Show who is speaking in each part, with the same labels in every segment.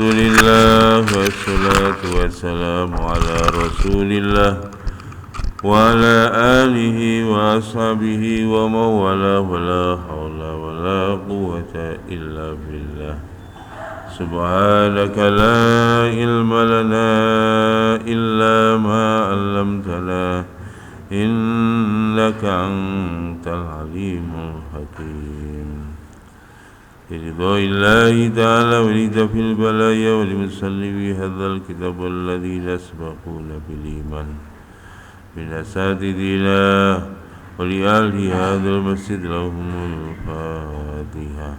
Speaker 1: Alhamdulillah wassalatu wassalamu ala rasulillah wa ala alihi wa ashabihi wa mawala wa la hawla wa la quwwata illa billah. Subhanaka la ilma lana illa ma 'allamtana innaka antal alimul hakim. برضا الله تعالى ولد في البلايا ولمسلم هذا الكتاب الذي يسبقون بالإيمان من أساتذتنا ولآل هذا المسجد لهم الفاتحة.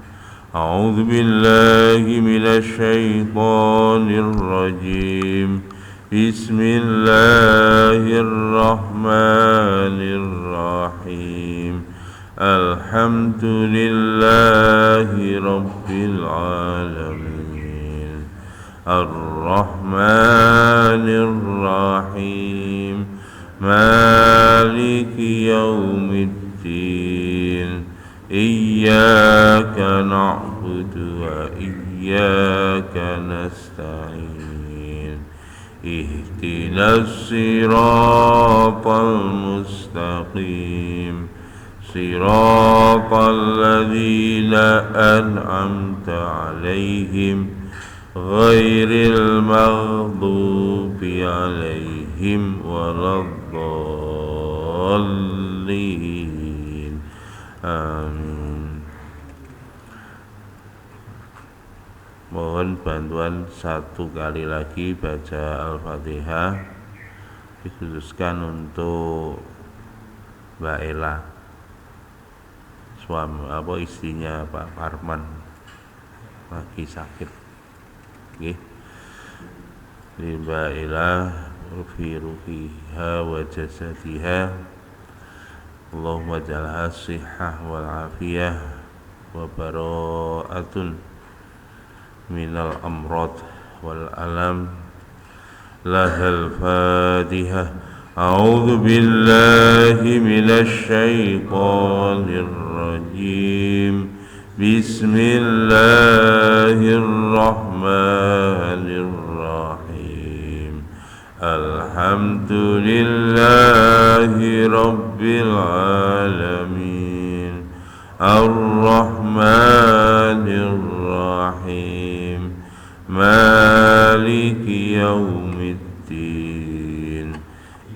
Speaker 1: أعوذ بالله من الشيطان الرجيم. بسم الله الرحمن الرحيم. الحمد لله رب العالمين الرحمن الرحيم مالك يوم الدين إياك نعبد وإياك نستعين اهدنا الصراط المستقيم صراط الذين أنعمت عليهم غير المغضوب عليهم ولا الضالين آمين. Mohon bantuan satu kali lagi baca Al-Fatihah, dikhususkan untuk Mbak Ella, suami istrinya Pak Parman lagi sakit. Nggih. Li Mbak Ella fi ruhiha wa jasadiha. Allahumma jalha sihah wal afiyah wa bara'atun minal amrad wal alam. Lahal Fatihah. أعوذ بالله من الشيطان الرجيم. بسم الله الرحمن الرحيم. الحمد لله رب العالمين الرحمن الرحيم مالك يوم الدين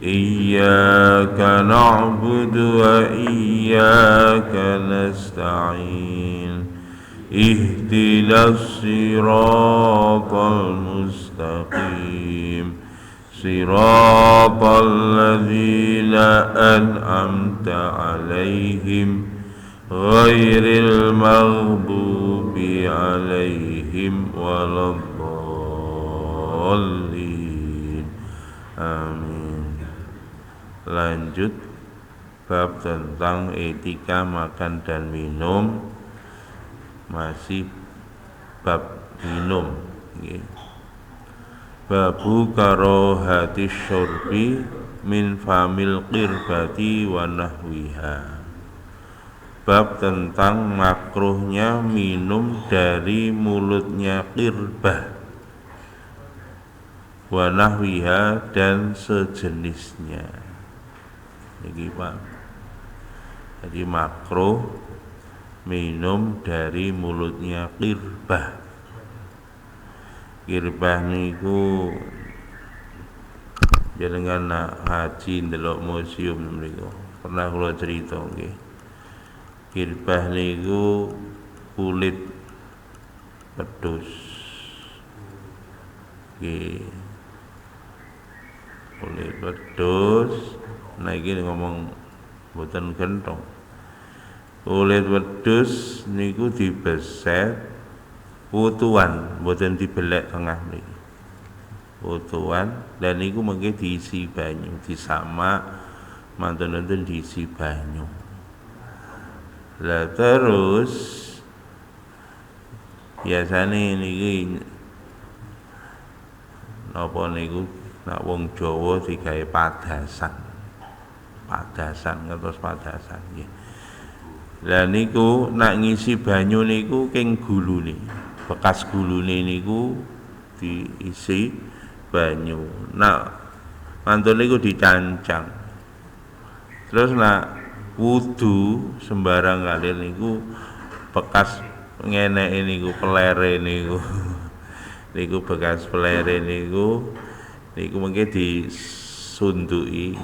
Speaker 1: إياك نعبد وإياك نستعين اهدنا الصراط المستقيم صراط الذين أنعمت عليهم غير المغضوب عليهم ولا الضالين آمين. Lanjut bab tentang etika makan dan minum, masih bab minum. Babu karohati syurbi min famil qirbati wa nahwiha. Bab tentang makruhnya minum dari mulutnya qirbah wa nahwiha dan sejenisnya. Ini Pak, jadi makruh minum dari mulutnya qirbah. Qirbah niku jenengan nak haji ndelok museum niku pernah kula cerita nggih. Qirbah niku kulit wedhus. Nggih. Kulit wedhus. Nah iki ngomong mboten gentong. Kulit wedhus niku dibeset putuan, mboten dibelek tengah niki. Putuan dan niku mengke diisi banyu, disamak mantun-mantun diisi banyu. Lah terus biasane niki napa niku nak wong Jawa digawe padasan. Padasan ngertos padasan nggih. Lah niku nak ngisi banyu niku king gulune. Bekas gulune niku diisi banyu. Nah, mantun niku dicancang. Terus nak wudu sembarang kali niku bekas ngeneke niku pelere niku. Niku bekas pelere niku mengke disunduki.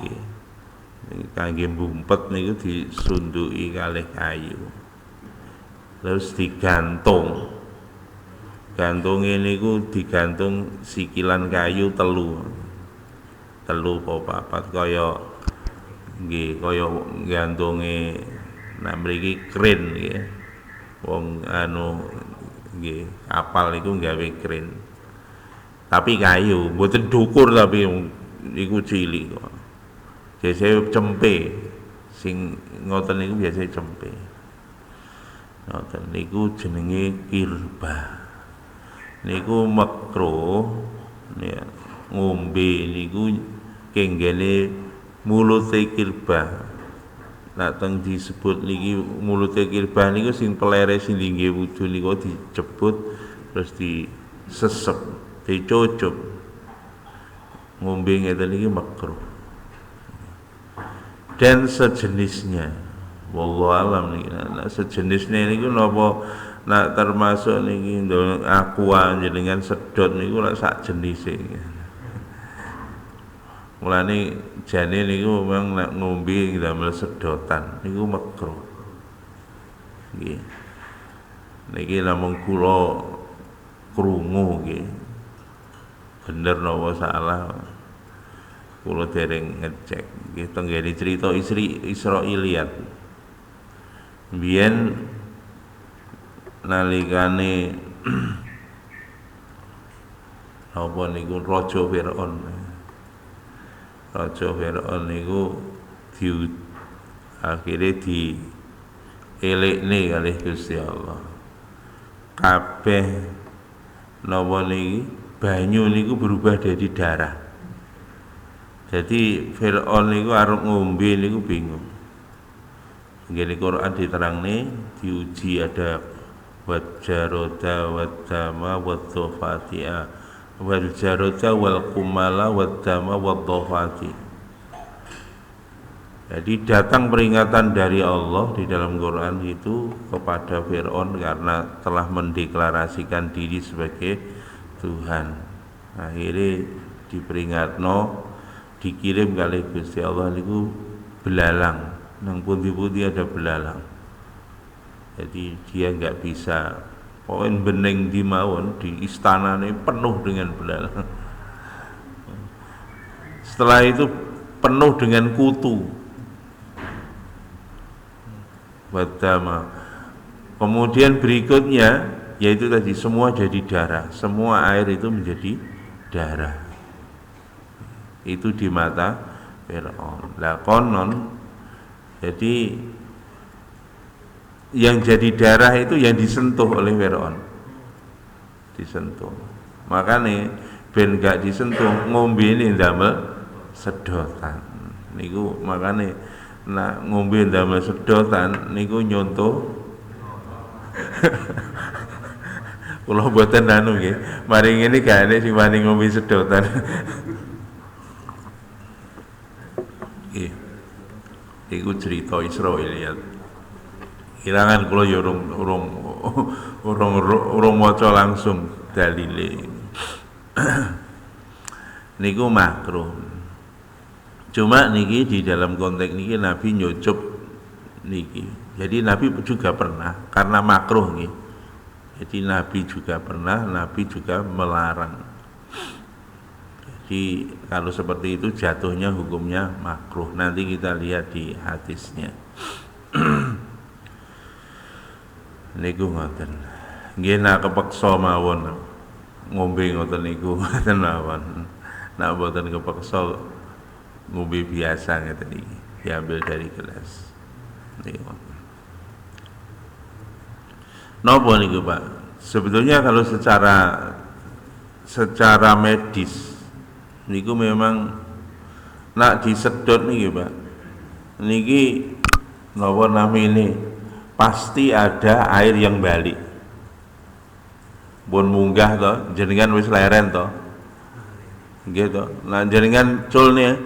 Speaker 1: Kangge mbumpet niku disunduki kalih kayu. Terus digantung. Gantunge niku digantung sikilan kayu telu apa papat kaya nggih kaya gantunge nak mriki kren nggih. Wong anu nggih kapal niku gawe kren. Tapi kayu, mboten dukur tapi niku cilik kok. Biasane cempe sing ngoten niku biasane cempe. Ngoten niku jenenge kirba. Niku makruh ya, ngombe niku kenggene mulute kirba. Nek teng disebut niki mulute kirba niku sing pelere sing nggih wudu niku dijebut terus disesep, dicucup. Ngombe ngeten niki makruh. Dan sejenisnya. Wallahu alam niki. Nah, sejenisnya niku napa nak termasuk niki aqua jenengan sedot niku lak sak jenise. Mulane jane niku memang nek ngombe damel sedotan niku makruh. Nggih. Niki namung kula krungu nggih. Bener napa salah? Kula dereng ngecek. Nggih tenggene cerita Israiliyat. Biyen nalikane apa niku Raja Firaun. Raja Firaun niku akhire dielekne kalih Gusti Allah. Kabeh napa niki banyu niku berubah jadi darah. Jadi Firaun niku arep ngombe niku bingung. Nggih Quran diterangne diuji ada wajaroda wadama wadhofati'a wal jaroda wal kumala wadama wadhofati. Jadi datang peringatan dari Allah di dalam Quran itu kepada Fir'aun karena telah mendeklarasikan diri sebagai Tuhan. Akhirnya diperingatno, dikirim kali Gusti Allah niku belalang, nang pundi-pundi ada belalang. Jadi dia nggak bisa, pokoknya bening di mawon di istana ini penuh dengan belalang. Setelah itu penuh dengan kutu, wadama. Kemudian berikutnya yaitu tadi semua jadi darah, semua air itu menjadi darah. Itu di mata Fir'aun. Lah konon jadi yang jadi darah itu yang disentuh oleh Fir'aun. Disentuh. Makanya ben gak disentuh ngombe ini ndamel sedotan. Niku makanya nak ngombe ndamel sedotan niku nyontoh. Kula mboten anu nggih. Mari ngene gak enek sing wani ngombe sedotan. Nggih. Iku cerita Israiliyat. Kirangan kula ya urung maca langsung dalile. Niku makruh. Cuma niki di dalam konteks niki Nabi nyucup niki. Jadi Nabi juga pernah karena makruh nggih. Jadi Nabi juga pernah, Nabi juga melarang. Jadi kalau seperti itu jatuhnya hukumnya makruh. Nanti kita lihat di hadisnya. Niku ngoten. Nggih nak kepeksa mawon ngombe ngoten niku ngoten mawon. Nak mboten kepeksa ngombe biasa ngeten iki, diambil dari gelas. Niku. Napa niku, Pak? Sebetulnya kalau secara medis niku memang nak disedot niki, Pak. Niki napa namine? Pasti ada air yang balik. pun munggah to, jenengan wis leren to. Nggih to. Lah jenengan culne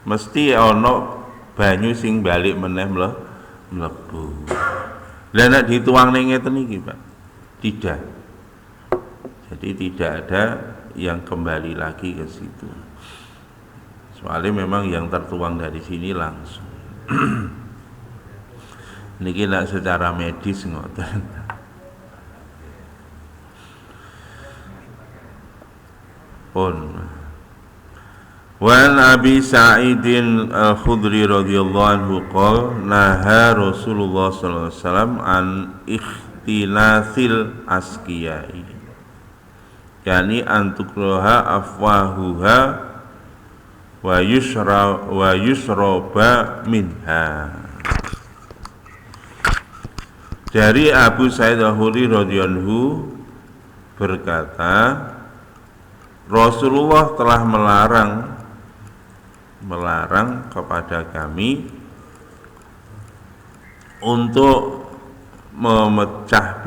Speaker 1: mesti ana banyu sing balik meneh mlebu. Lah nek dituangne ngeten iki, Pak. Tidak. Jadi tidak ada yang kembali lagi ke situ. Soalnya memang yang tertuang dari sini langsung. Niki nak secara medis ngoten. Pun. Wan Abi Sa'idin Al-Khudri radhiyallahu anhu qala naha Rasulullah sallallahu alaihi wasallam an ikhtilasil askiyai. Yani antukroha afwahuha wa yusroba minha. Dari Abu Sa'id Al-Khudri radhiyallahu berkata, Rasulullah telah melarang kepada kami untuk memecah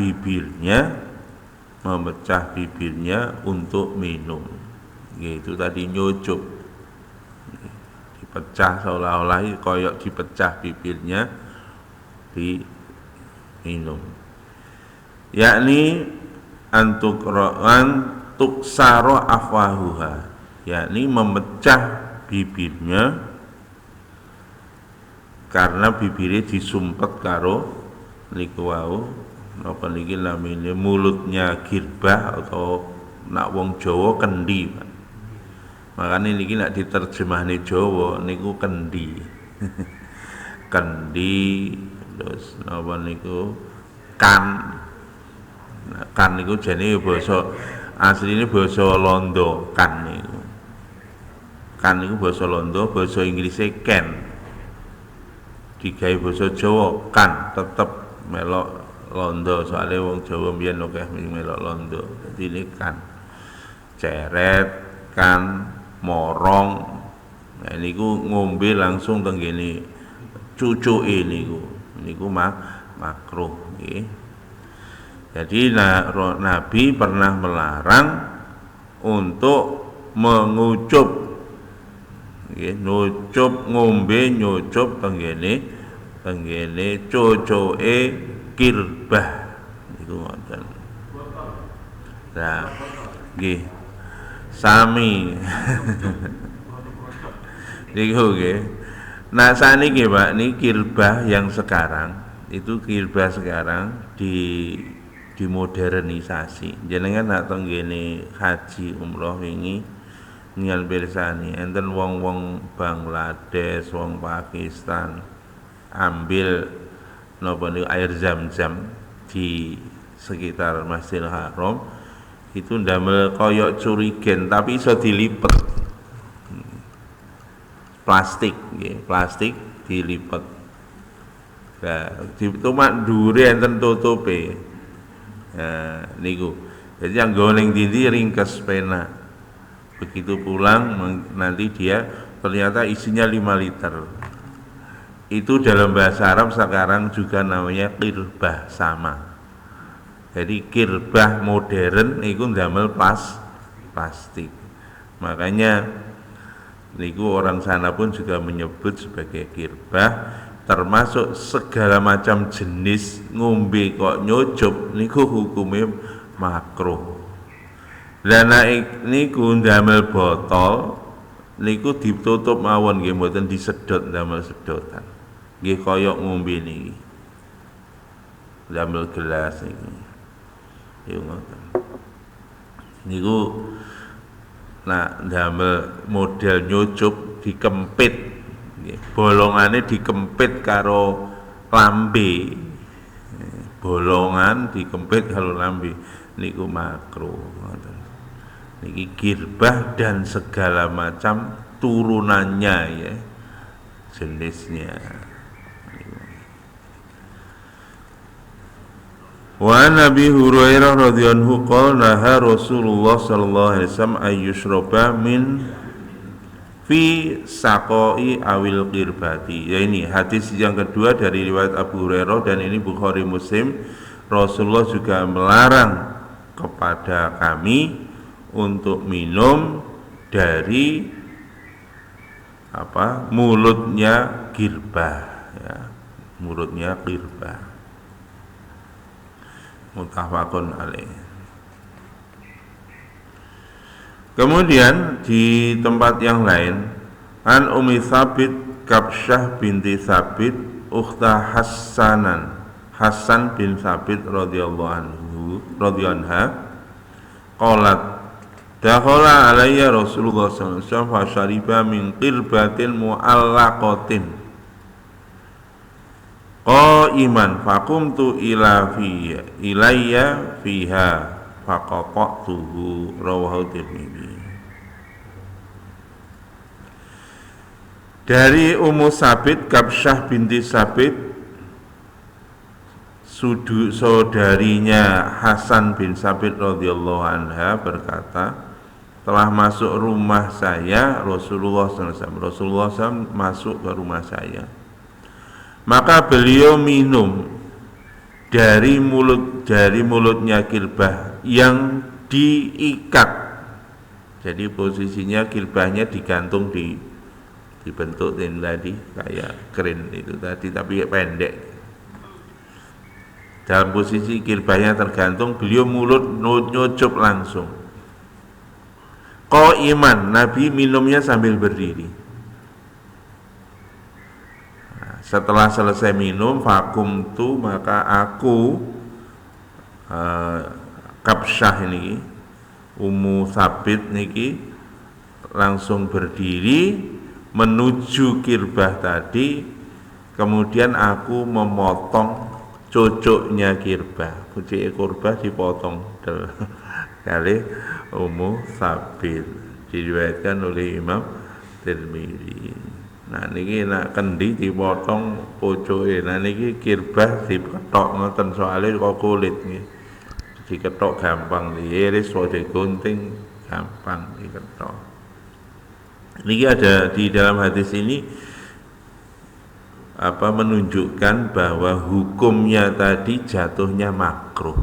Speaker 1: bibirnya untuk minum. Yaitu tadi nyucup, dipecah seolah-olah koyok dipecah bibirnya diminum. Yakni tuksaro afwahuha, yakni memecah bibirnya karena bibirnya disumpet karo niku wau napa niki namine mulutnya girbah atau nak wong Jawa kendi. Makanya niki nak diterjemahne Jawa niku kendi. Kendi terus napa niku kan. Nah, kan niku jane basa asline basa Londo kan niku. Kan niku basa Londo, basa Inggrise can. Digawe basa Jawa kan tetep melok Londo, soalnya wong Jawa mbiyen akeh melok Londo. Dadi ini kan ceret, kan morong. Nah niku ngombe langsung teng ngene cucuke niku makruh nggih. Jadi Nabi pernah melarang untuk mengucup nggih, nucup ngombe nyucup teng ngene cucuke kirbah niku ngoten. Nah, nggih. Sami. Niku nggih. Nah, saniki Pak, ini kirbah yang sekarang itu kirbah sekarang dimodernisasi. Jenengan nak teng ngene haji umroh wingi nyal pirsani enten wong-wong Bangladesh, wong Pakistan ambil napa niku air zam-zam di sekitar Masjidil Haram itu ndamel koyok curigen tapi iso dilipet. Plastik nggih, plastik dilipet. Nah, ditumak dure enten tutupe. Nah, niku. Jadi yang goreng dindi ringkes pena. Begitu pulang nanti dia ternyata isinya 5 liter. Itu dalam bahasa Arab sekarang juga namanya kirbah sama. Jadi kirbah modern itu ndamel plastik. Makanya niku orang sana pun juga menyebut sebagai kirbah, termasuk segala macam jenis ngombe kok nyucup niku hukumnya makruh. Lah nek niku ndamel botol niku ditutup mawon nggih mboten disedot ndamel sedotan. Nggih kaya ngombe niki. Ndamel gelas niki. Yo ngoten. Niku nak ndamel model nyucup dikempit nggih. Bolongane dikempit karo lambe. Bolongan dikempit karo lambe niku makruh ngoten. Niki kirbah dan segala macam turunannya ya, jenisnya. Wa Nabi Hurairah radhiyallahu qala naha Rasulullah sallallahu alaihi wasallam ayyushroba min fi saqoi awil qirbati. Ya ini hadis yang kedua dari riwayat Abu Hurairah dan ini Bukhari Muslim. Rasulullah juga melarang kepada kami untuk minum dari mulutnya Qirbah, ya, mulutnya Qirbah. Muttafaqun alaih. Kemudian di tempat yang lain, an Ummi Tsabit Kabsyah binti Tsabit ukhta Hasan bin Tsabit radhiyallahu anha qalat dakhala alayya Rasulullah sallallahu alaihi wasallam fa syariba min qirbatin mu'allaqatin qa'iman faqumtu ilayya fiha faqata'tuhu rawahu Tirmidzi. Dari Ummu Tsabit Kabsyah binti Tsabit, saudarinya Hasan bin Tsabit radhiyallahu anha berkata, telah masuk rumah saya Rasulullah SAW. Rasulullah SAW masuk ke rumah saya. Maka beliau minum dari mulutnya Qirbah yang diikat. Jadi posisinya Qirbahnya digantung dibentuk tadi kayak keren itu tadi, tapi pendek. Dalam posisi Qirbahnya tergantung, beliau mulut nyucup langsung. Qa'iman, Nabi minumnya sambil berdiri. Nah, setelah selesai minum, fakumtu, maka aku Kabsyah ini, Ummu Tsabit niki langsung berdiri menuju Qirbah tadi. Kemudian aku memotong cucuknya Qirbah, pucuk Qirbah dipotong kali Ummu Tsabit, diriwayatkan oleh Imam Tirmidzi. Nah niki nak kendi dipotong pucuke, nah niki Qirbah diketok ngoten soalé kok kulit nggih. Diketok gampang, diiris atau digunting gampang diketok. Niki ada di dalam hadis ini menunjukkan bahwa hukumnya tadi jatuhnya makruh.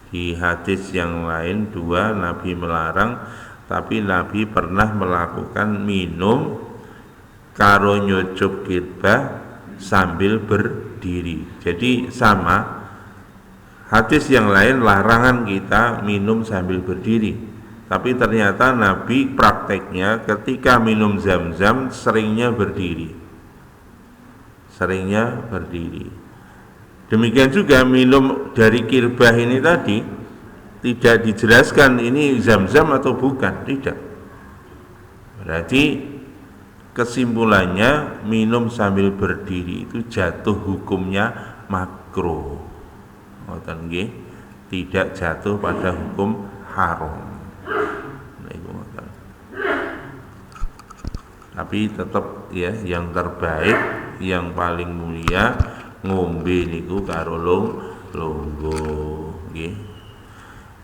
Speaker 1: Di hadis yang lain 2 Nabi melarang, tapi Nabi pernah melakukan minum karo nyucup Qirbah sambil berdiri. Jadi sama, hadis yang lain larangan kita minum sambil berdiri, tapi ternyata Nabi prakteknya ketika minum Zam-Zam seringnya berdiri. Demikian juga minum dari Qirbah ini tadi tidak dijelaskan ini Zam-Zam atau bukan, tidak. Berarti kesimpulannya minum sambil berdiri itu jatuh hukumnya makruh. Ngoten nggih, tidak jatuh pada hukum haram. Tapi tetap ya yang terbaik, yang paling mulia ngombe niku karo longgo nggih.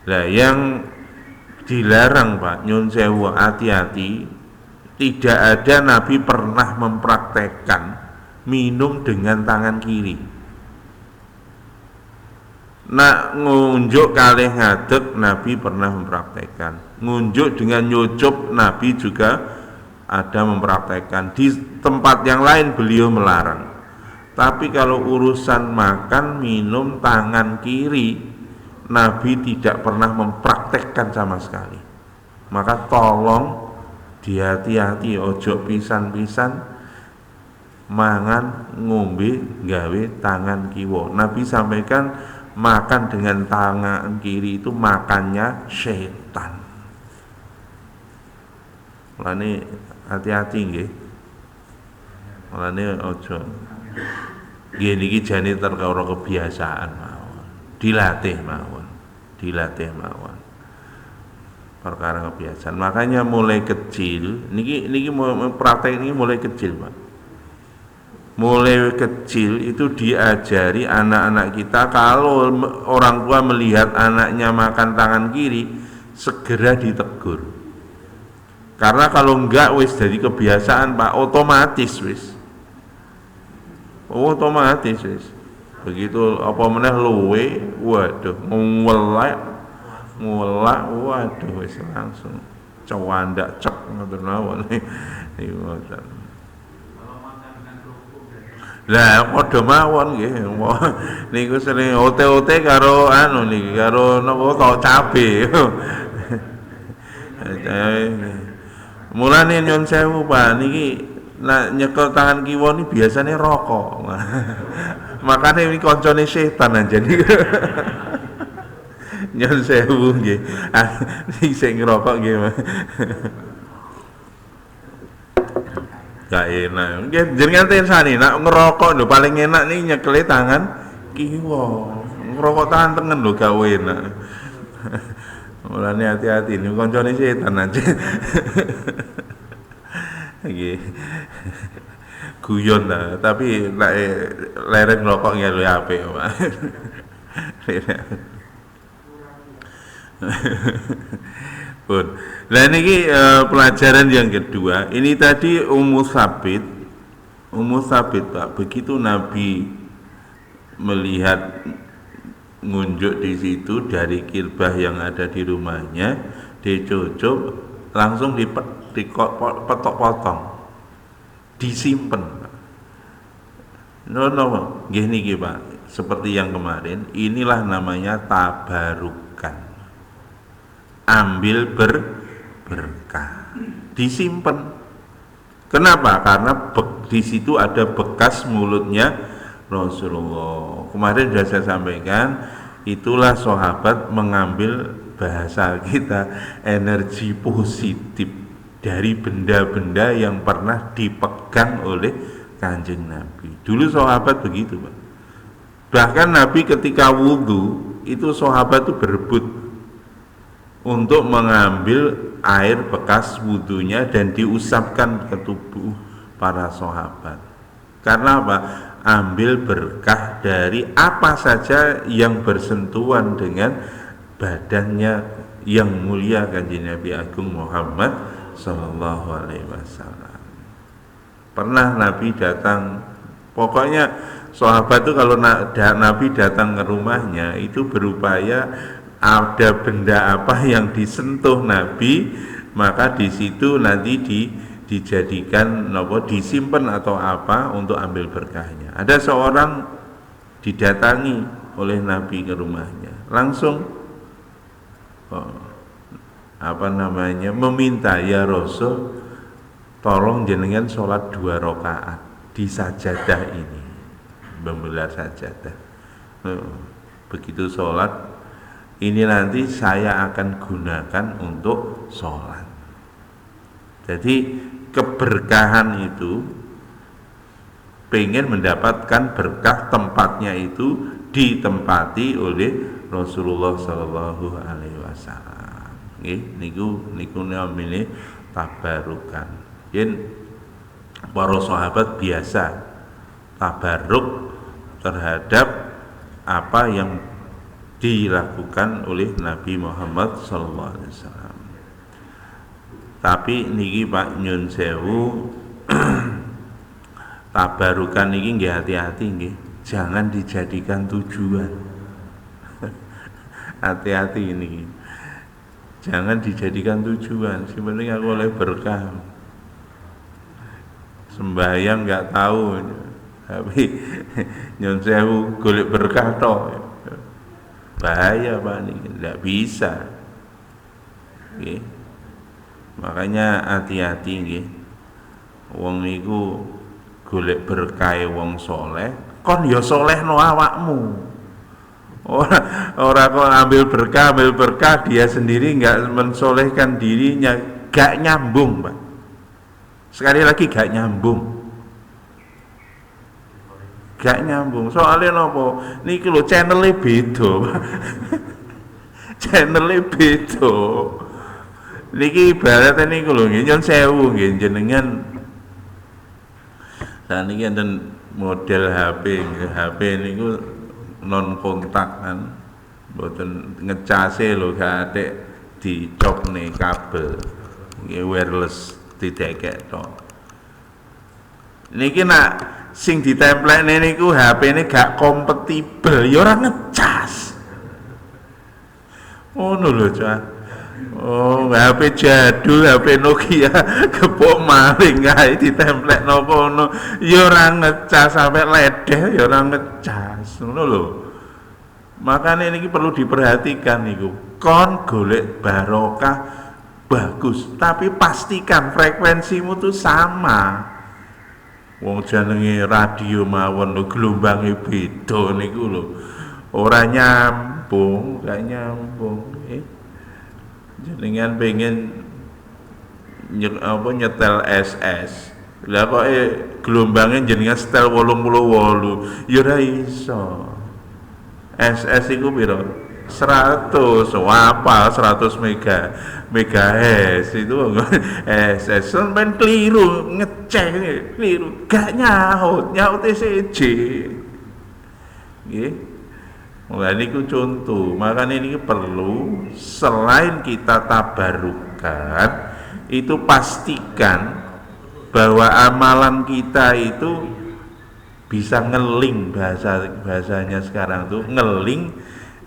Speaker 1: Lah yang dilarang Pak, nyun sewu hati-hati, tidak ada Nabi pernah mempraktekkan minum dengan tangan kiri. Nak ngunjuk kalih ngadeg Nabi pernah mempraktekkan. Ngunjuk dengan nyucup Nabi juga ada mempraktekkan. Di tempat yang lain beliau melarang. Tapi kalau urusan makan minum tangan kiri, Nabi tidak pernah mempraktekkan sama sekali. Maka tolong dihati-hati, ojo pisan-pisan mangan ngombe gawe tangan kiwa. Nabi sampaikan makan dengan tangan kiri itu makannya setan. Mulane hati-hati nggih. Mulane ojo. Nggih niki jane terkawra kebiasaan mawon. Dilatih mawon. Perkara kebiasaan. Makanya mulai kecil niki praktek ini mulai kecil, Pak. Mulai kecil itu diajari anak-anak kita, kalau orang tua melihat anaknya makan tangan kiri segera ditegur. Karena kalau enggak wis jadi kebiasaan, Pak, otomatis wis. Begitu apa meneh luwe, waduh, ngwelek mulak waduh wis langsung cawandak cek ngoten mawon niku ngoten. Lah padha mawon nggih. Niku sering ote-ote karo anu niki karo napa tok cabe. Mulane nyun sewu Pak niki nak nyekel tangan kiwa ni biasanya rokok. Makane iki kancane setan aja niki. Nyun sewu nggih. Sing ngerokok nggih. Gak enak. Nggih jenengan tersane nak ngerokok lho paling enak nih nyekeli tangan kiwa. Ngerokok tangan tengen lho gak enak. Mulane hati-hati niku kancane setan aja. Nggih. Guyon ta, tapi nek lereng rokok nggih luwih apik, Pak. Pun. Nah niki pelajaran yang kedua. Ini tadi Ummu Sabit Pak. Begitu Nabi melihat ngunjuk di situ dari kirbah yang ada di rumahnya, dicucuk langsung dipotong, disimpan. No, nggih niki Pak. Seperti yang kemarin, inilah namanya tabarukan. Ambil berkah, disimpan. Kenapa? Karena di situ ada bekas mulutnya Rasulullah. Kemarin sudah saya sampaikan, itulah sahabat mengambil bahasa kita energi positif dari benda-benda yang pernah dipegang oleh Kanjeng Nabi. Dulu sahabat begitu, Pak. Bahkan Nabi ketika wudhu itu sahabat itu berebut untuk mengambil air bekas wudhunya dan diusapkan ke tubuh para sahabat. Karena apa? Ambil berkah dari apa saja yang bersentuhan dengan badannya yang mulia Kanjeng Nabi Agung Muhammad Sallallahu Alaihi Wasallam. Pernah Nabi datang, pokoknya sahabat itu kalau Nabi datang ke rumahnya itu berupaya ada benda apa yang disentuh Nabi, maka di situ nanti dijadikan disimpan atau apa untuk ambil berkahnya. Ada seorang didatangi oleh Nabi ke rumahnya, langsung meminta, ya Rasul, tolong jenengan sholat 2 rakaat di sajadah ini, membelah sajadah. Begitu sholat, ini nanti saya akan gunakan untuk sholat. Jadi keberkahan itu pengen mendapatkan berkah, tempatnya itu ditempati oleh Rasulullah Sallallahu Alaihi Wasallam. Niku namine tabarukan. Yen para sahabat biasa tabaruk terhadap apa yang dilakukan oleh Nabi Muhammad Sallallahu Alaihi Wasallam. Tapi niki Pak nyun sewu, tabarukan niki nggih hati-hati nggih, jangan dijadikan tujuan. Hati-hati ini, jangan dijadikan tujuan. Sebenarnya aku oleh berkah, sembahyang nggak tahu, tapi nyun sewu golek berkah toh. Bahaya Pak ini, tidak bisa. Okay. Makanya hati-hati nggih. Wong niku golek berkah wong soleh, kon ya solehno awakmu. Ora kok ambil berkah dia sendiri nggak mensolehkan dirinya, gak nyambung Pak. Sekali lagi gak nyambung. Gak nyambung. Soalnya nopo? Niki lho channelnya beda. Channelnya beda. Niki ibaratnya niku lho nyun sewu nggih jenengan. Lah niki enten model HP niku non kontak kan. Mboten ngecase lho gak atik dicopne kabel. Nggih wireless didekek tok. Niki nak sing ditemplekne niku HP-ne gak kompatibel, ya ora ngecas. Ngono lho, Cah. Oh, HP jadul, HP Nokia kepok maling kae ditemplekno kono. Ya ora ngecas sampe ledeh, ya ora ngecas. Ngono lho. Makanya ini perlu diperhatikan niku. Kon golek barokah bagus, tapi pastikan frekuensimu tuh sama. Wong jenenge radio mawon lho gelombange beda niku lho. Ora nyambung, gak nyambung. Jenengan pengen nyetel SS. Lah kok gelombangnya jenengan setel 88. Ya ora iso. SS iku piro? 100, apa 100 megahertz itu SS sampean keliru ngecek keliru gak nyaut CJ nggih. Mulai niku contoh, makanya ini perlu selain kita tabarukan itu pastikan bahwa amalan kita itu bisa ngeling bahasanya sekarang tuh ngeling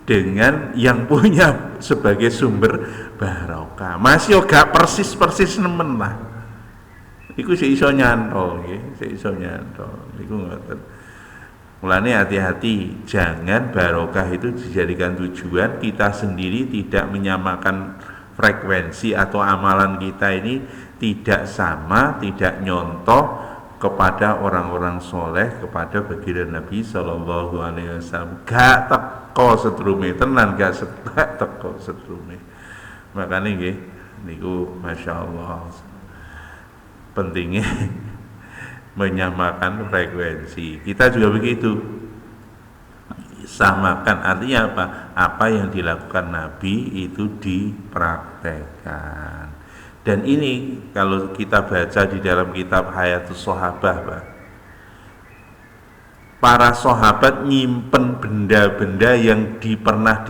Speaker 1: dengan yang punya sebagai sumber barokah. Masih gak persis nemen lah. Iku sik iso nyantol nggih, sik iso nyantol. Iku ngoten. Mulane hati-hati, jangan barokah itu dijadikan tujuan, kita sendiri tidak menyamakan frekuensi atau amalan kita ini tidak sama, tidak nyontoh kepada orang-orang soleh, kepada baginda Nabi Sallallahu Alaihi Wasallam. Gak teko setrume, tenan gak teko setrume. Makanya nggih, niku masya Allah pentingnya menyamakan frekuensi. Kita juga begitu. Samakan artinya apa? Apa yang dilakukan Nabi itu dipraktekkan. Dan ini kalau kita baca di dalam kitab Hayatus Sahabah, Pak, para sahabat nyimpen benda-benda yang pernah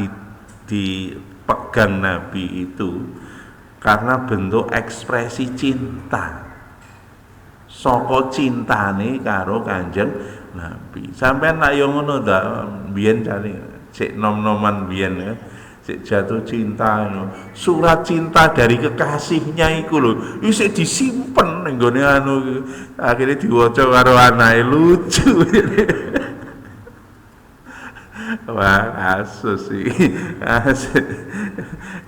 Speaker 1: dipegang Nabi itu karena bentuk ekspresi cinta. Saka cintane karo Kanjeng Nabi. Sampeyan nak yo ngono ta, biyen jane sik nom-noman biyen ya. Sik jatuh cinta ngono. Surat cinta dari kekasihnya iku lho, isih disimpen ning gone anu akhirnya diwaca karo anake lucu. Wah, kasus sih.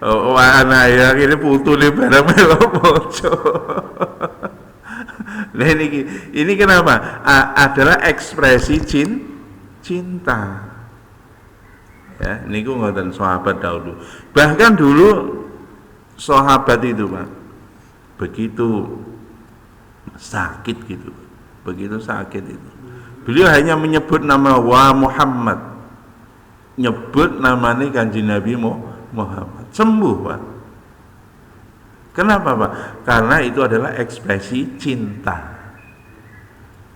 Speaker 1: Oh, anake akhirnya putune bareng melo maca. Nah ini kenapa? Adalah ekspresi cinta. Ya, niku ngoten sahabat dahulu. Bahkan dulu sahabat itu, Pak, begitu sakit gitu. Begitu sakit itu. Beliau hanya menyebut nama wa Muhammad. Nyebut namanya Kanjeng Nabi Muhammad. Sembuh, Pak. Kenapa, Pak? Karena itu adalah ekspresi cinta.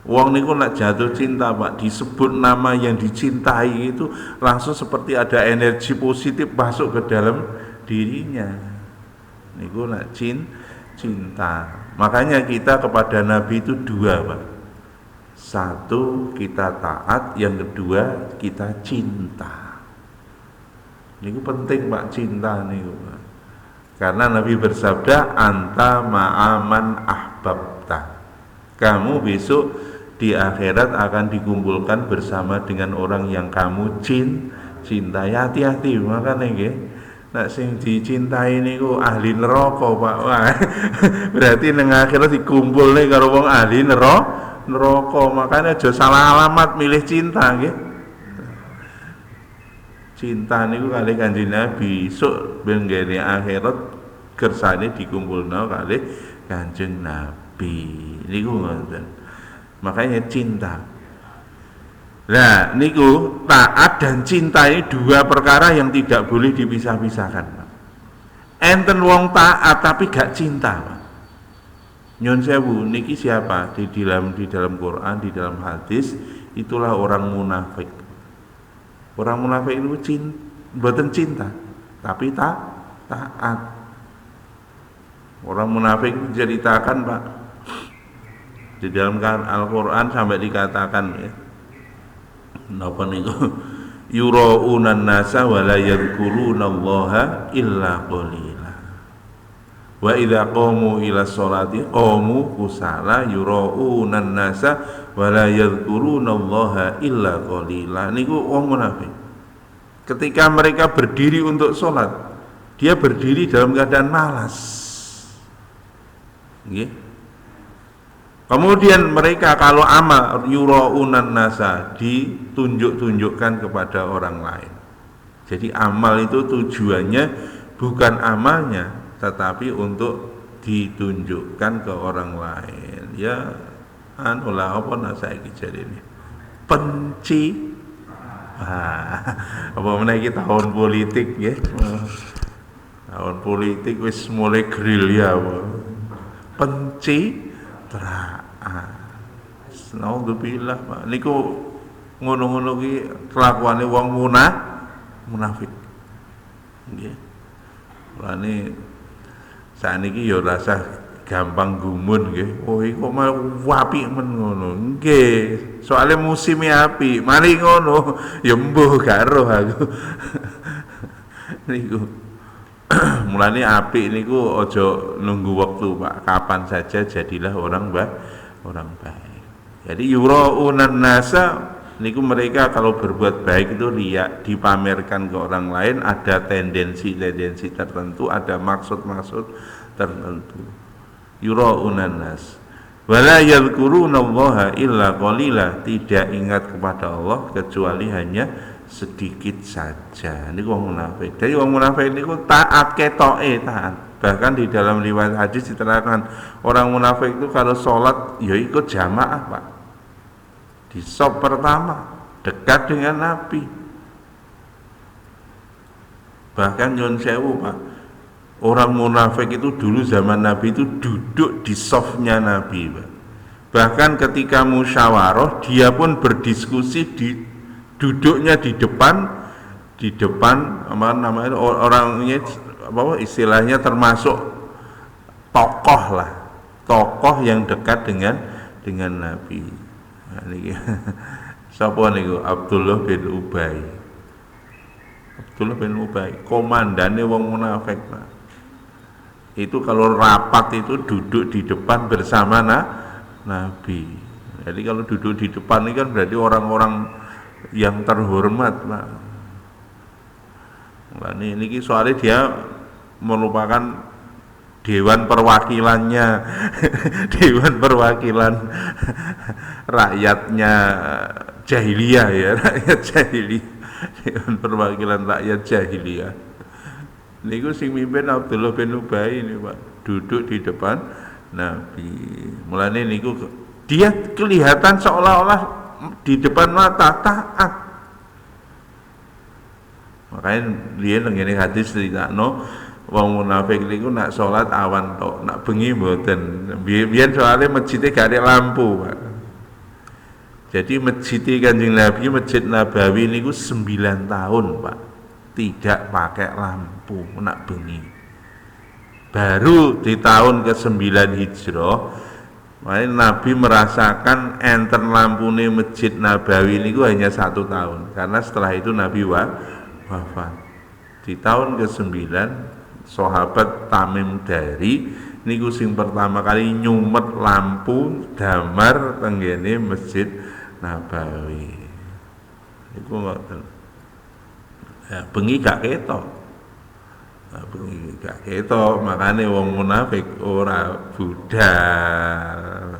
Speaker 1: Wong niku nak jatuh cinta, Pak, disebut nama yang dicintai itu langsung seperti ada energi positif masuk ke dalam dirinya. Niku nak cinta. Makanya kita kepada Nabi itu dua, Pak. Satu, kita taat, yang kedua kita cinta. Niku penting, Pak, cinta niku, Pak. Karena Nabi bersabda, anta ma'aman ahbabta. Kamu besok di akhirat akan dikumpulkan bersama dengan orang yang kamu cintai. Hati-hati, makanya nggih. Nek sing dicintai niku ahli neraka, Pak. Wah, berarti nang akhirat dikumpulne karo wong ahli neraka. Makanya aja salah alamat milih cinta nggih. Cinta niku kali Kanjeng Nabi, sok ben ngene akhirat kersane dikumpulna kali Kanjeng Nabi. Niku ngoten. Makanya cinta. Nah, niku taat dan cinta ini dua perkara yang tidak boleh dipisah-pisahkan, Pak. Enten wong taat tapi gak cinta, Pak. Nyun sewu niki siapa? Di dalam Quran, di dalam hadis, itulah orang munafik. Orang munafik itu mboten cinta, tapi taat. Orang munafik diceritakan, Pak, di dalam Al-Quran sampai dikatakan ya, napa niku yura'unan nasa wa la yadhkurunallaha illa qalila. Wa idza qamu ila sholati qamu kusala yura'unan nasa wa la yadhkurunallaha illa qalila. Niku wong munafik. Ketika mereka berdiri untuk sholat, dia berdiri dalam keadaan malas. Nggih. Kemudian mereka kalau amal yura'unan nasa, ditunjuk-tunjukkan kepada orang lain. Jadi amal itu tujuannya bukan amalnya, tetapi untuk ditunjukkan ke orang lain. Ya anulah apa saiki jarene. Penci apa meneh iki tahun politik nggih. Tahun politik wis mulai gerilya apa. Pencitraan. Naudzubillah, Pak. Niku ngono-ngono ki kelakuane wong munafik. Nggih. Mulane saniki ya rasa gampang gumun nggih. Oh iku mah apik men ngono. Nggih, soalnya musimnya apik. Mari ngono, ya mbuh gak roh aku. Niku. Mulane apik niku aja nunggu waktu, Pak. Kapan saja jadilah orang baik. Jadi yura'unan nasa niku mereka kalau berbuat baik itu riya, dipamerkan ke orang lain, ada tendensi-tendensi tertentu, ada maksud-maksud tertentu. Yura'unan nas wala yadhkurunallaha illa qalila, tidak ingat kepada Allah kecuali hanya sedikit saja. Ini wong munafik. Jadi wong munafik niku taat ketoke taat. Bahkan di dalam riwayat hadis diterangkan orang munafik itu kalau sholat ya ikut jamaah, Pak. Di shop pertama dekat dengan Nabi. Bahkan nyun sewu, Pak. Orang munafik itu dulu zaman Nabi itu duduk di softnya Nabi, Pak. Bahkan ketika musyawarah dia pun berdiskusi duduknya di depan apa namanya orangnya apa istilahnya termasuk tokoh yang dekat dengan Nabi. Nah, niki sapa niku Abdullah bin Ubay. Komandane wong munafik, Pak. Itu kalau rapat itu duduk di depan bersama Nabi. Jadi kalau duduk di depan ini kan berarti orang-orang yang terhormat, Pak. Nah, ini soalnya dia merupakan dewan perwakilannya, dewan perwakilan rakyatnya jahiliyah ya, rakyat jahiliyah, dewan perwakilan rakyat jahiliyah. Niku sing mimpin Abdullah bin Ubay ini, Pak, duduk di depan Nabi. Mulane niku dia kelihatan seolah-olah di depan mata taat. Makanya dia ngene hadis critakno wong munafik niku nak salat awan tok, nak bengi mboten. Biyen soalnya masjidnya gak ada lampu, Pak. Jadi masjid Kanjeng Nabi, Masjid Nabawi niku 9 tahun, Pak. Tidak pakai lampu nak bengi. Baru di tahun ke-9 Hijrah, Nabi merasakan enten lampune Masjid Nabawi niku hanya 1 tahun, karena setelah itu Nabi wafat. Di tahun ke-9 sahabat Tamim Dari niku sing pertama kali nyumet lampu damar tenggene Masjid Nabawi. Niku ngoten. Ya, bengi gak ketok. Nah, bengi gak ketok, makane wong munafik ora budal.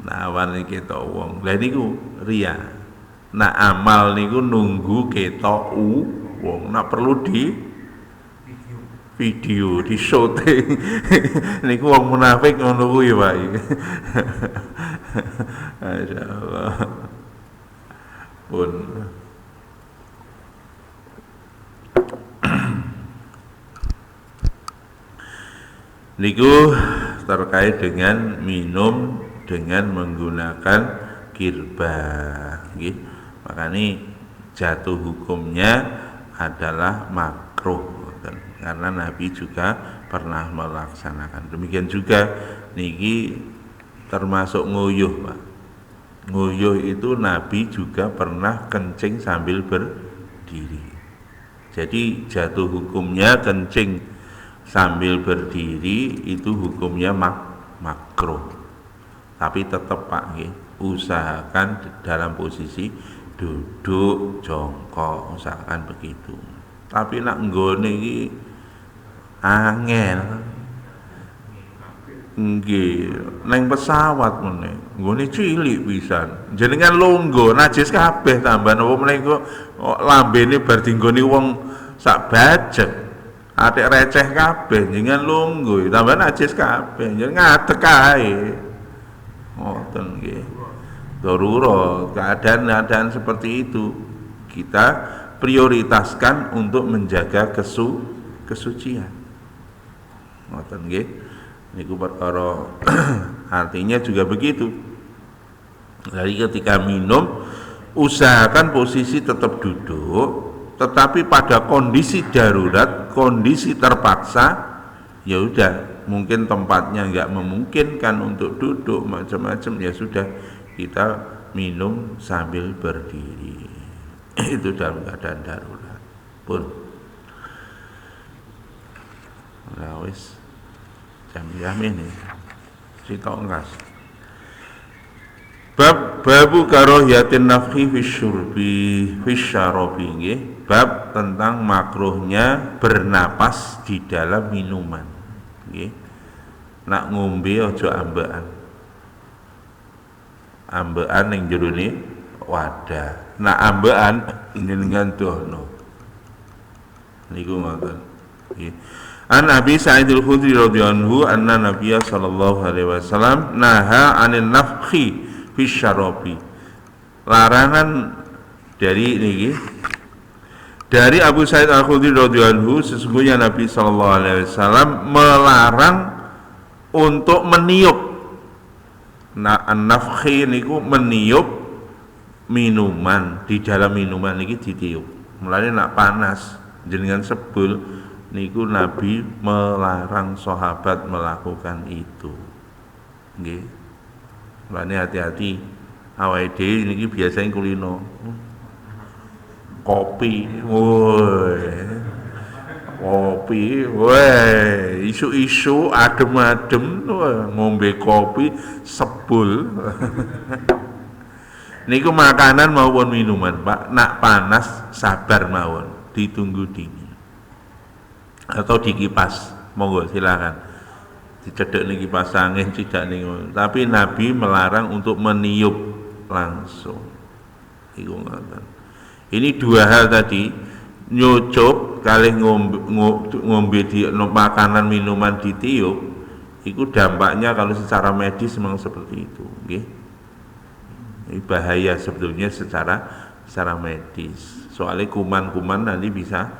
Speaker 1: Nah, awan iki ketok wong. Lah niku riya. Nah, amal niku nunggu ketok wong. Nah, perlu di video, di syuting. Niku wong munafik ngono kuwi, Pak. Masyaallah. Pun niku terkait dengan minum dengan menggunakan kirbah, nggih. Makanya jatuh hukumnya adalah makruh, karena Nabi juga pernah melaksanakan. Demikian juga niki termasuk nguyuh, Pak. Nguyuh itu Nabi juga pernah kencing sambil berdiri. Jadi jatuh hukumnya kencing sambil berdiri itu hukumnya makruh. Tapi tetap Pak nggih, usahakan dalam posisi duduk jongkok, usahakan begitu. Tapi nak nggone iki angel. Nggih, neng pesawat ngene. Nggone cilik pisan. Jenengan longgo najis kabeh tambah napa meneh kok lambene bar dinggoni wong sak bajek. Atik receh kabeh jenengan longgo tambah najis kabeh. Jenengan ngadeg ae. Ngoten nggih. Darurat, keadaan seperti itu kita prioritaskan untuk menjaga kesucian. Ngoten nggih. Niku perkara artinya juga begitu. Jadi ketika minum usahakan posisi tetap duduk, tetapi pada kondisi darurat, kondisi terpaksa, ya udah mungkin tempatnya nggak memungkinkan untuk duduk macam-macam, ya sudah kita minum sambil berdiri. Itu dalam keadaan darurat pun. Nah, wis jam ini cerita enggak. Babu karohiyatin nafhi fisyarabi nggih. Bab tentang makruhnya bernapas di dalam minuman nggih. Nak ngombe aja ambekan. Ambekan ning jerone wadah. Nak ambekan jenengan dono. Niku ngoten nggih. An Abi Sa'id al-Khudri radhiyallahu anhu anna Nabiya sallallahu alaihi wasallam naha 'anil nafkhi fi syarabi. Larangan dari Abu Sa'id al-Khudri radhiyallahu anhu, sesungguhnya Nabi sallallahu alaihi wasallam melarang untuk meniup. Nah, an-nafkhi niku meniup minuman, di dalam minuman niki ditiup. Mulane nak panas jenengan sebul niku Nabi melarang sahabat melakukan itu. Nggih. Mulane hati-hati awake dhewe niki biasanya kulino. Kopi, isu-isu adem-adem ngombe kopi sebul. Niku makanan maupun minuman, Pak. Nak panas sabar mawon, ditunggu dingin. Atau dikipas, monggo silakan dicedek nih kipas angin tidak nih. Tapi Nabi melarang untuk meniup langsung. Ini dua hal tadi, nyucup kali ngombe di makanan minuman ditiup, itu dampaknya kalau secara medis memang seperti itu, okay? Ini bahaya sebetulnya secara medis. Soalnya kuman-kuman nanti bisa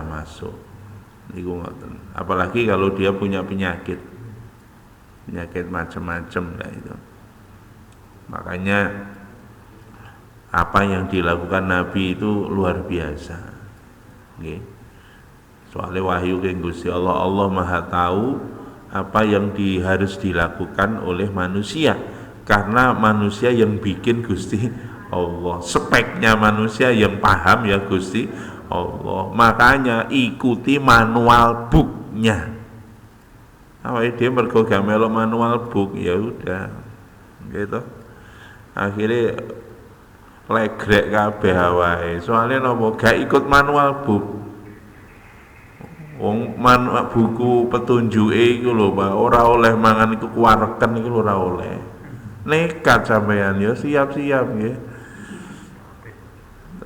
Speaker 1: masuk. Apalagi kalau dia punya penyakit macam-macam itu. Makanya apa yang dilakukan Nabi itu luar biasa. Okay. Soalnya wahyu ke Gusti Allah Maha tahu apa yang harus dilakukan oleh manusia, karena manusia yang bikin Gusti Allah, speknya manusia yang paham ya Gusti Allah. Makanya ikuti manual booknya. Awake dhewe mergo gamelo manual book, ya udah gitu. Akhirnya legrek kabeh awake. Soale napa gak ikut manual book. Wong buku petunjuke iku lho, Pak, ora oleh mangan iku kuwareken iku ora oleh. Nekat sampean ya siap-siap nggih.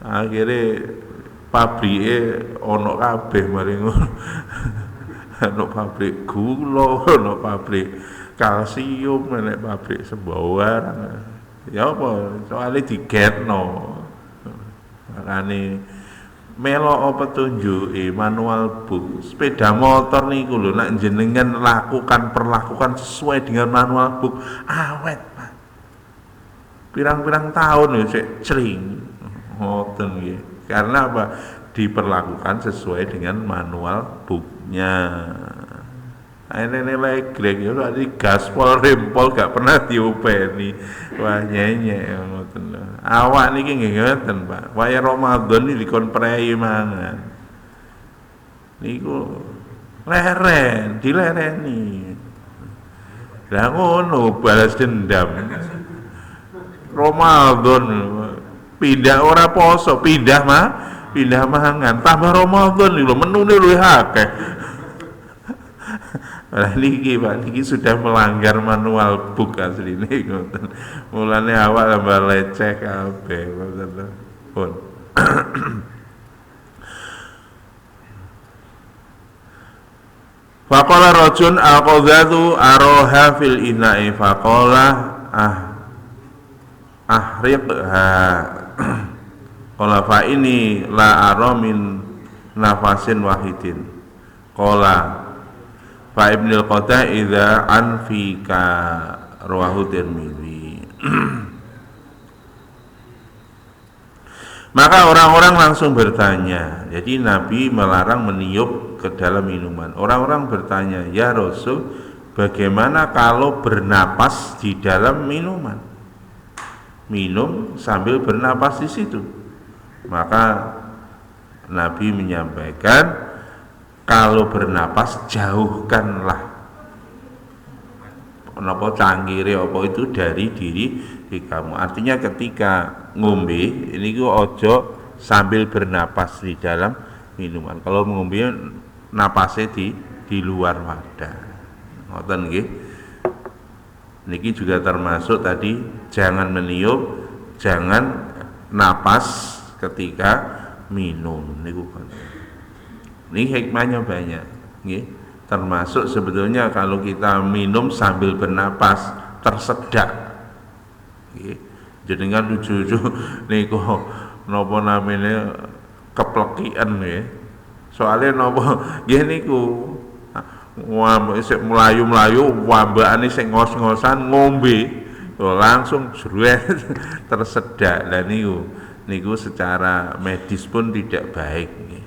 Speaker 1: Akhirnya pabrike ana kabeh mari ngono. Ana pabrik gula, ana pabrik kalsium, ana pabrik sembawar. Ya apa? Soale digetno. Makane melok petunjuke manual book. Sepeda motor niku lho nek jenengan perlakukan sesuai dengan manual book, awet, Pak. Pirang-pirang tahun ya sik cring. Ngoten nggih. Karena apa? Diperlakukan sesuai dengan manual booknya. Ini legrek ya tadi gaspol rempol gak pernah diopeni. Wah nyenyek ngoten. Awak niki nggih ngoten, Pak. Waya Ramadan iki dikon prei mangan. Niku leren, dilereni. Lah ngono balas dendam. Ramadan pindah ora poso, pindah mangan. Tambah Ramadan lho menune luwih akeh. Lah niki Pak, niki sudah melanggar manual book asline ngoten. Mulane awak tambah leceh kabeh ngoten. Pun. Faqala rajun al-qadhatu araha fil ina'i faqala ahriqha. Qala fa ini la ara min nafasin wahidin. Qala fa ibnul qata idza anfika rawahu Tirmidzi. Maka orang-orang langsung bertanya. Jadi Nabi melarang meniup ke dalam minuman. Orang-orang bertanya, "Ya Rasul, bagaimana kalau bernapas di dalam minuman?" Minum sambil bernapas di situ. Maka Nabi menyampaikan, kalau bernapas jauhkanlah apa cangkire apa itu dari diri kamu. Artinya ketika ngombe ini ku ojo sambil bernapas di dalam minuman. Kalau ngombe napasnya di luar wadah. Ngoten nggih. Niki juga termasuk tadi jangan meniup, jangan napas ketika minum niku kan. Ini hikmahnya banyak, nggih. Termasuk sebetulnya kalau kita minum sambil bernapas tersedak, nggih. Jenengan lucu-lucu niku napa namanya keplekian nggih. Soalnya napa nggih niku sik mlayu-mlayu wambakane sing ngos-ngosan ngombe langsung jruet tersedak. Lah niku secara medis pun tidak baik nggih.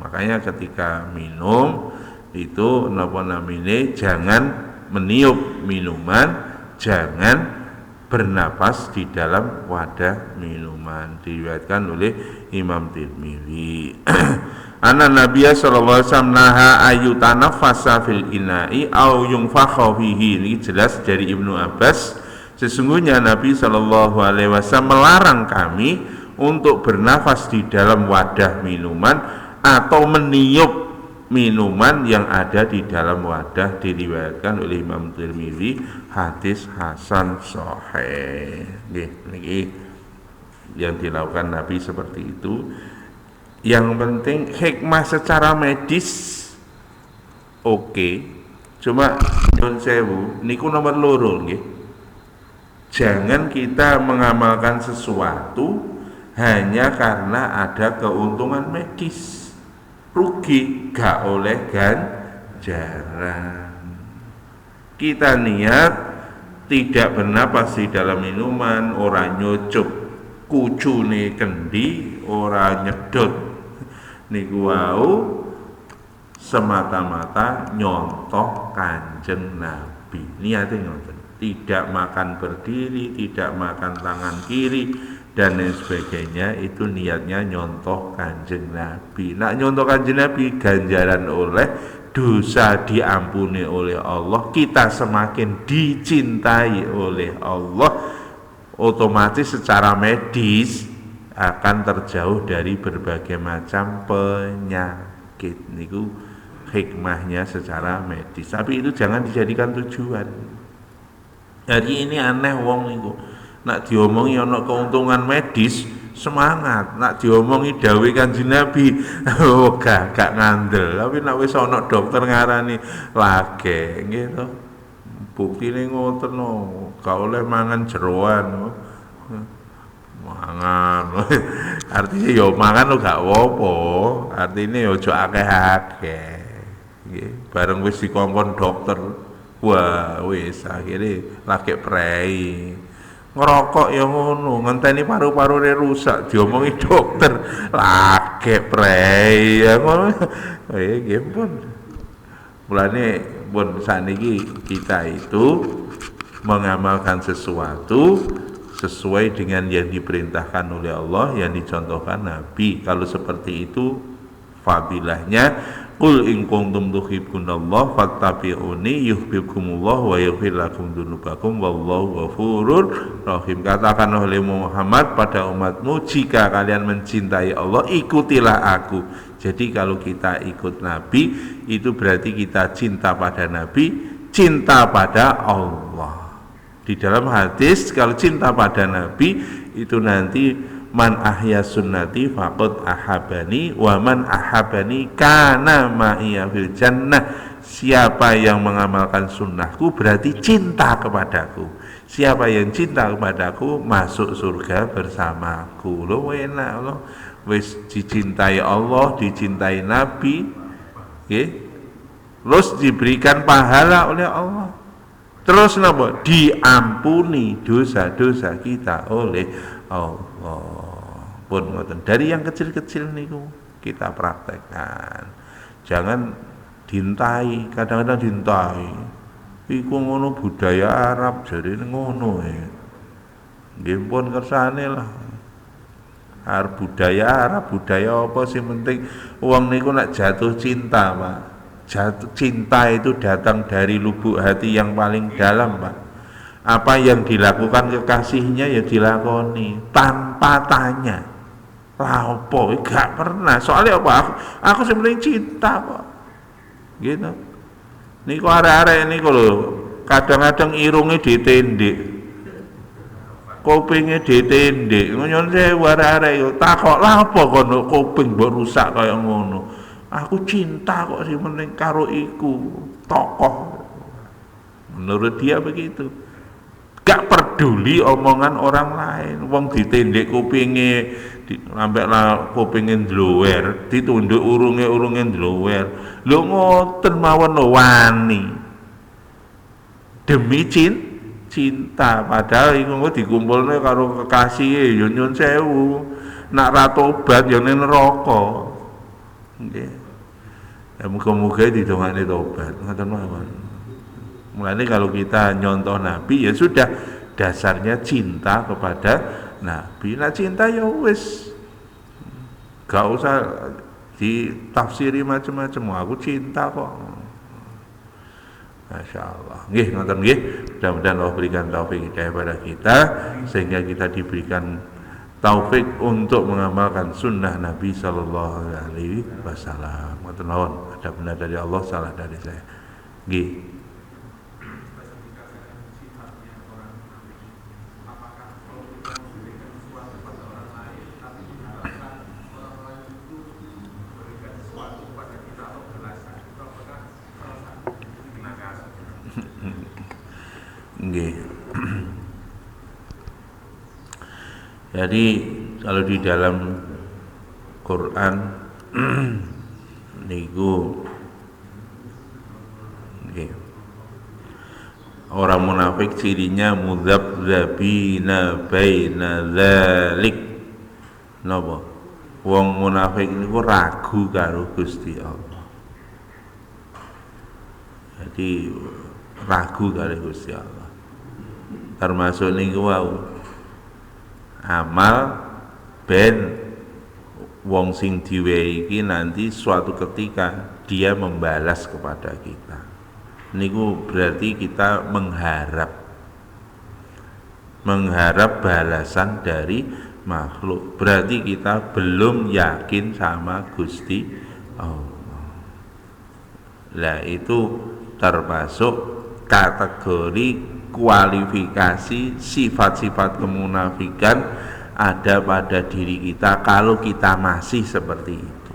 Speaker 1: Makanya ketika minum itu napa namine jangan meniup minuman, jangan bernapas di dalam wadah minuman. Diriwayatkan oleh Imam Tirmidzi. Anna Nabiya sallallahu alaihi wasallam naha ayutanaffasa fil ina'i au yunfakha fihi. Ini jelas dari Ibnu Abbas. Sesungguhnya Nabi sallallahu alaihi wasallam melarang kami untuk bernafas di dalam wadah minuman atau meniup minuman yang ada di dalam wadah. Diriwayatkan oleh Imam Tirmidzi, hadis hasan sahih. Niki yang dilakukan Nabi seperti itu. Yang penting hikmah secara medis oke. Cuma nyun sewu niku nomor loro nggih. Jangan kita mengamalkan sesuatu hanya karena ada keuntungan medis. Rugi gak oleh ganjaran. Kita niat tidak bernapas di dalam minuman, ora nyucup kucune kendi, ora nyedot niku wau semata-mata nyontoh Kanjeng Nabi. Niate ngoten. Tidak makan berdiri, tidak makan tangan kiri dan lain sebagainya, itu niatnya nyontoh Kanjeng Nabi. Nak nyontoh Kanjeng Nabi ganjaran oleh, dosa diampuni oleh Allah, kita semakin dicintai oleh Allah, otomatis secara medis akan terjauh dari berbagai macam penyakit. Niku hikmahnya secara medis. Tapi itu jangan dijadikan tujuan. Jadi ini aneh wong niku. Nak diomongi ana keuntungan medis, semangat. Nak diomongi dawuh Kanjeng Nabi, oh gak ngandel. Tapi nak wis ana dokter ngarani lage, nggih to. Buktine ngoten no, gak oleh mangan jeroan. Mangan. Artinya ya mangan gak apa-apa. Artinya ya aja akeh-akeh. Nggih, bareng wis dikongkon dokter, wah wis akhirnya lagi prei. Ngerokok ya ngono, ngenteni paru-parune rusak diomongi dokter, lagi prei ya ngono. Nggih pun. Mulane pun saniki kita itu mengamalkan sesuatu sesuai dengan yang diperintahkan oleh Allah, yang dicontohkan Nabi. Kalau seperti itu fadilahnya, qul in kuntum tuhibbunallah fattabi'uni yuhibbukumullah wa yaghfir lakum dzunubakum wallahu ghafurur rahim. Katakan oleh Muhammad pada umatmu, jika kalian mencintai Allah, ikutilah aku. Jadi kalau kita ikut Nabi, itu berarti kita cinta pada Nabi, cinta pada Allah. Di dalam hadis, kalau cinta pada Nabi itu nanti man ahya sunnati faqad ahabani wa man ahabani kana ma'iya fil jannah. Siapa yang mengamalkan sunnahku berarti cinta kepadaku. Siapa yang cinta kepadaku masuk surga bersamaku. Loh enak loh. Wis dicintai Allah, dicintai Nabi, okay? Terus diberikan pahala oleh Allah. Terus napa? Diampuni dosa-dosa kita oleh Allah. Pun ngoten. Dari yang kecil-kecil niku kita praktekkan. Jangan dintai, kadang-kadang dintai. Iku ngono budaya Arab, jadi ngono ya. Nggih pun kersane lah. Arab budaya Arab, budaya apa sih, penting wong niku nak jatuh cinta, Pak. Jatuh cinta itu datang dari lubuk hati yang paling dalam, Pak. Apa yang dilakukan kekasihnya ya dilakoni tanpa tanya. Lah apa? Gak pernah. Soalnya apa? Aku sebenarnya cinta kok. Gitu. Niku arek-arek niku lho, kadang-kadang irunge ditindik. Kupinge ditindik. Nyon sewu arek-arek yo takok lah apa kono kuping mbok rusak kaya ngono. Aku cinta kok sih meneng karo iku tokoh. Menurut dia begitu. Gak peduli omongan orang lain. Wong ditindik kupinge, sampai lah kupinge ndlower, ditunduk urunge ndlower. Lho ngoten mawon wani. Demi cinta, padahal iku dikumpulne karo kekasih yo nyun sewu. Nak ra tobat yo ning neraka. Nggih. Ya muga-muga didongakne tobat. Ngoten mawon. Mulane kalau kita nyontoh Nabi ya sudah, dasarnya cinta kepada Nabi. Nah cinta ya wis, gak usah ditafsiri macam-macam. Aku cinta kok. Masya Allah. Nggih, ngoten nggih. Mudah-mudahan Allah berikan taufik hidayah kepada kita sehingga kita diberikan taufik untuk mengamalkan sunnah Nabi Sallallahu Alaihi Wasallam. Ngoten mawon. Ada benar dari Allah, salah dari saya. Nggih. Nggih. Jadi kalau di dalam Quran niku nggih, orang munafik cirinya mudzabdzabina baina dzalik. Napa? Wong munafik niku ragu karo Gusti Allah. Jadi ragu karo Gusti Allah. Termasuk niku wau amal ben wong sing diwehi iki nanti suatu ketika dia membalas kepada kita. Niku berarti kita mengharap balasan dari makhluk. Berarti kita belum yakin sama Gusti Allah. Lah itu termasuk kategori kualifikasi sifat-sifat kemunafikan ada pada diri kita kalau kita masih seperti itu.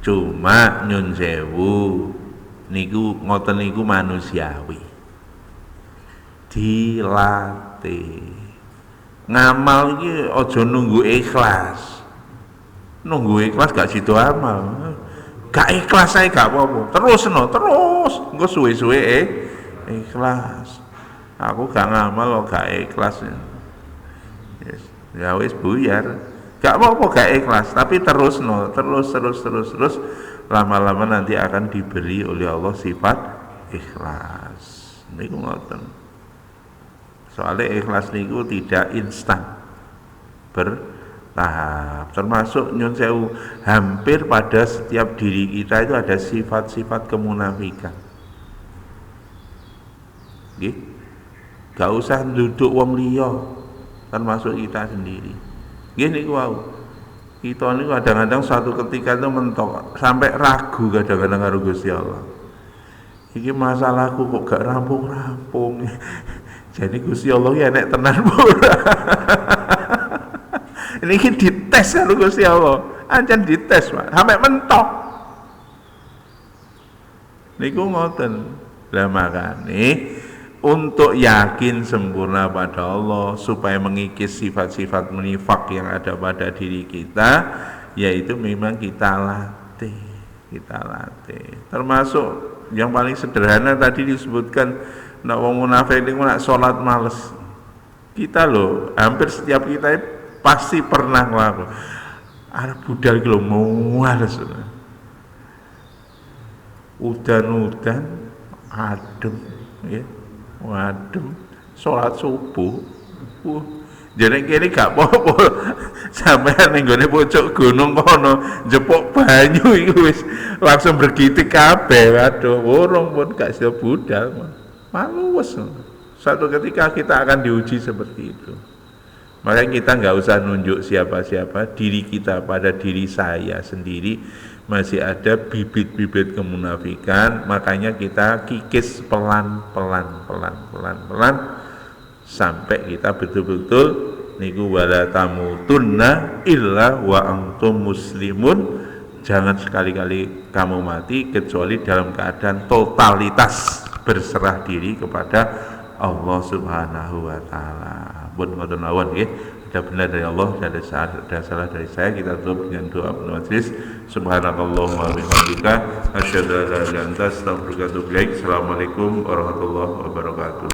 Speaker 1: Cuma nyun sewu niku ngoten niku manusiawi. Dilatih. Ngamal iki aja nunggu ikhlas. Nunggu ikhlas gak sido amal. Gak ikhlas ae gak apa-apa. Terus engko suwe-suwe ikhlas. Aku gak ngamal kok gak ikhlas. Yes. Ya wis buyar. Gak apa-apa gak ikhlas, tapi terus lama-lama nanti akan diberi oleh Allah sifat ikhlas. Niku ngoten. Soalnya ikhlas niku tidak instan, bertahap. Termasuk nyun sewu, hampir pada setiap diri kita itu ada sifat-sifat kemunafikan. Nggih. Gak usah duduk wong liya, termasuk kita sendiri. Nggih niku wau. Kita niku kadang-kadang suatu ketika itu mentok sampai ragu kadang-kadang karo Gusti Allah. Iki masalahku kok gak rampung-rampung. Jadi Gusti Allah ya nek tenan ora. Ini dites karo Gusti Allah. Ancen dites, Pak. Sampai mentok. Niku ngoten. Lah makane untuk yakin sempurna pada Allah supaya mengikis sifat-sifat menifak yang ada pada diri kita, yaitu memang kita latih. Termasuk yang paling sederhana tadi disebutkan, nak wong munafik niku nak salat males. Kita loh, hampir setiap kita pasti pernah ngelakuin. Arep budal iki lho males. Udan-udan adem, ya. Adem, salat subuh. Jadi kene gak apa-apa. Sampeyan ning gone pucuk gunung kono jepuk banyu iku wis langsung bergitik kabeh. Waduh, urung pun gak iso budal. Malu wes. Suatu ketika kita akan diuji seperti itu. Makanya kita nggak usah nunjuk siapa-siapa, diri kita pada diri saya sendiri masih ada bibit-bibit kemunafikan, makanya kita kikis pelan-pelan sampai kita betul-betul niku wala tamutunna illa wa antum muslimun. Jangan sekali-kali kamu mati kecuali dalam keadaan totalitas berserah diri kepada Allah Subhanahu wa taala. Pun ngoten mawon nggih. Ada benar dari Allah, ada salah dari saya. Kita tutup dengan doa penutup majelis. Subhanakallahumma wa bihamdika asyhadu an la ilaha illa anta astaghfiruka wa atubu ilaik. Assalamualaikum warahmatullahi wabarakatuh.